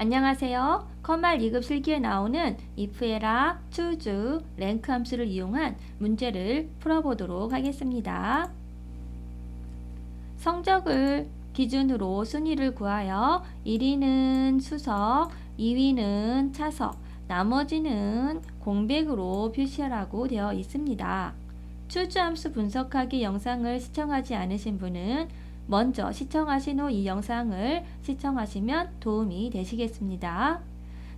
안녕하세요. 컴말 2급 실기에 나오는 if에라, choose, 랭크 함수를 이용한 문제를 풀어보도록 하겠습니다. 성적을 기준으로 순위를 구하여 1위는 수석, 2위는 차석, 나머지는 공백으로 표시하라고 되어 있습니다. choose 함수 분석하기 영상을 시청하지 않으신 분은 먼저 시청하신 후 이 영상을 시청하시면 도움이 되시겠습니다.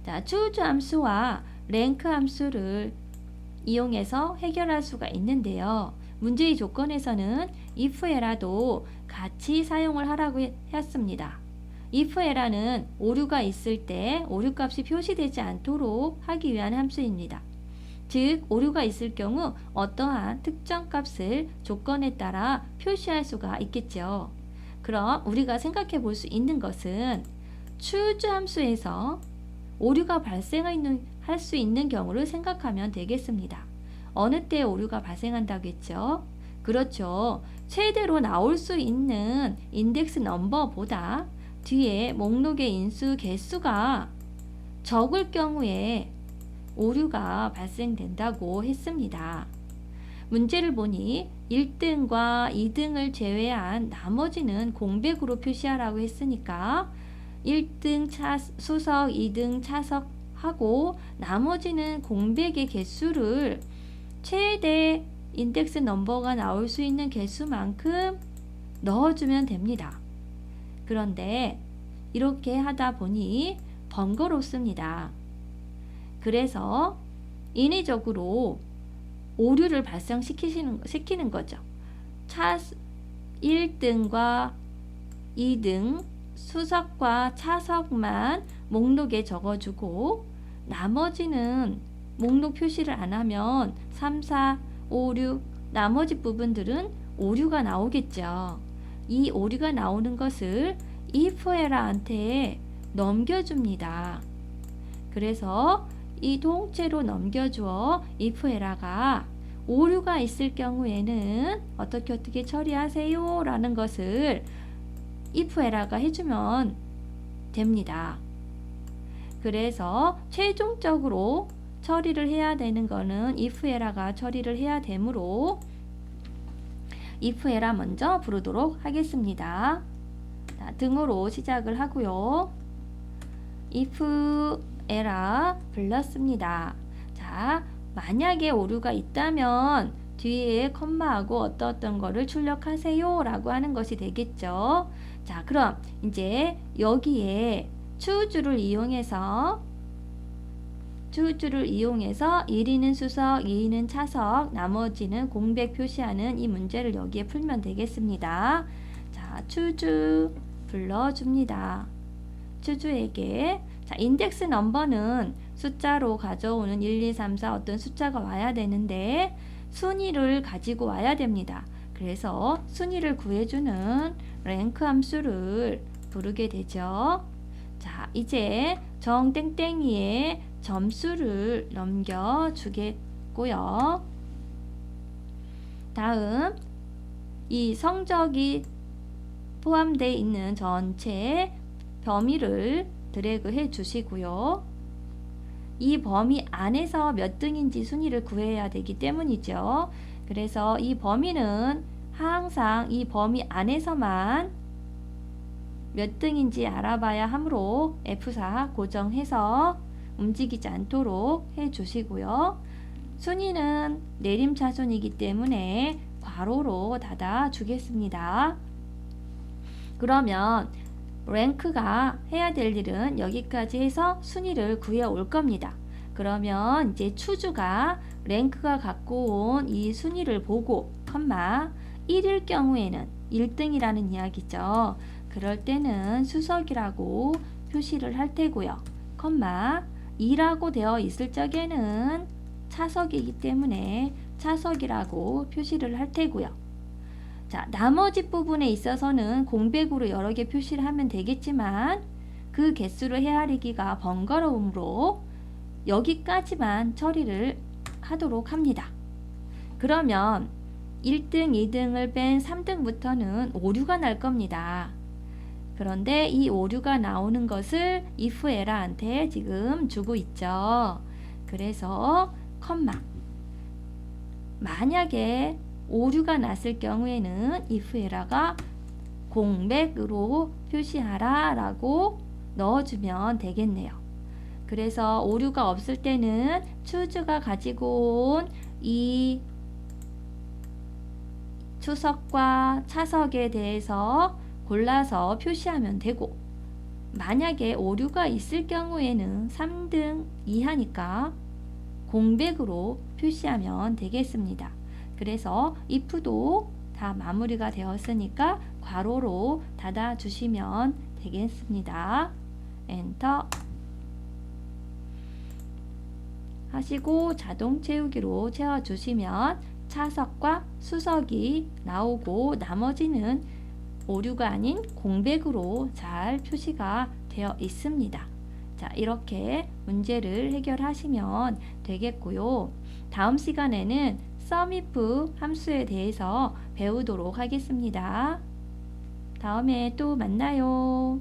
자, choose 함수와 랭크 함수를 이용해서 해결할 수가 있는데요. 문제의 조건에서는 if에라도 같이 사용을 하라고 했습니다. if에라는 오류가 있을 때 오류값이 표시되지 않도록 하기 위한 함수입니다. 즉, 오류가 있을 경우 어떠한 특정 값을 조건에 따라 표시할 수가 있겠죠. 그럼 우리가 생각해 볼 수 있는 것은 choose 함수에서 오류가 발생할 수 있는 경우를 생각하면 되겠습니다. 어느 때 오류가 발생한다고 했죠? 그렇죠. 최대로 나올 수 있는 인덱스 넘버보다 뒤에 목록의 인수 개수가 적을 경우에 오류가 발생된다고 했습니다. 문제를 보니 1등과 2등을 제외한 나머지는 공백으로 표시하라고 했으니까 1등 수석, 2등 차석하고 나머지는 공백의 개수를 최대 인덱스 넘버가 나올 수 있는 개수만큼 넣어주면 됩니다. 그런데 이렇게 하다 보니 번거롭습니다. 그래서 인위적으로 오류를 발생시키는 거죠. 1등과 2등 수석과 차석만 목록에 적어주고 나머지는 목록 표시를 안 하면 3, 4, 5, 6 나머지 부분들은 오류가 나오겠죠. 이 오류가 나오는 것을 if에라한테 넘겨줍니다. 그래서 이 통째로 넘겨주어 if에라가 오류가 있을 경우에는 어떻게 처리하세요 라는 것을 if에라가 해주면 됩니다. 그래서 최종적으로 처리를 해야 되는 거는 if에라가 처리를 해야 되므로 if에라 먼저 부르도록 하겠습니다. 자, 등으로 시작을 하고요. if에라 불렀습니다. 자, 만약에 오류가 있다면 뒤에 컴마하고 어떤 거를 출력하세요 라고 하는 것이 되겠죠. 자, 그럼 이제 여기에 choose를 이용해서 1위는 수석, 2위는 차석, 나머지는 공백 표시하는 이 문제를 여기에 풀면 되겠습니다. 자, choose 불러줍니다. choose에게 자, 인덱스 넘버는 숫자로 가져오는 1, 2, 3, 4 어떤 숫자가 와야 되는데 순위를 가지고 와야 됩니다. 그래서 순위를 구해주는 랭크 함수를 부르게 되죠. 자, 이제 정땡땡이에 점수를 넘겨주겠고요. 다음 이 성적이 포함되어 있는 전체 범위를 드래그 해 주시고요. 이 범위 안에서 몇 등인지 순위를 구해야 되기 때문이죠. 그래서 이 범위는 항상 이 범위 안에서만 몇 등인지 알아봐야 하므로 F4 고정해서 움직이지 않도록 해 주시고요. 순위는 내림차순이기 때문에 괄호로 닫아 주겠습니다. 그러면 랭크가 해야 될 일은 여기까지 해서 순위를 구해 올 겁니다. 그러면 이제 choose가 랭크가 갖고 온 이 순위를 보고 컴마 1일 경우에는 1등이라는 이야기죠. 그럴 때는 수석이라고 표시를 할 테고요. 컴마 2라고 되어 있을 적에는 차석이기 때문에 차석이라고 표시를 할 테고요. 자, 나머지 부분에 있어서는 공백으로 여러 개 표시를 하면 되겠지만 그 개수를 헤아리기가 번거로우므로 여기까지만 처리를 하도록 합니다. 그러면 1등, 2등을 뺀 3등부터는 오류가 날 겁니다. 그런데 이 오류가 나오는 것을 if 에러한테 지금 주고 있죠. 그래서 컴마. 만약에 오류가 났을 경우에는 if 에러가 공백으로 표시하라 라고 넣어주면 되겠네요. 그래서 오류가 없을 때는 choose가 가지고 온 이 추석과 차석에 대해서 골라서 표시하면 되고, 만약에 오류가 있을 경우에는 3등 이하니까 공백으로 표시하면 되겠습니다. 그래서 if도 다 마무리가 되었으니까 괄호로 닫아 주시면 되겠습니다. 엔터 하시고 자동 채우기로 채워주시면 차석과 수석이 나오고 나머지는 오류가 아닌 공백으로 잘 표시가 되어 있습니다. 자, 이렇게 문제를 해결하시면 되겠고요. 다음 시간에는 SUMIF 함수에 대해서 배우도록 하겠습니다. 다음에 또 만나요.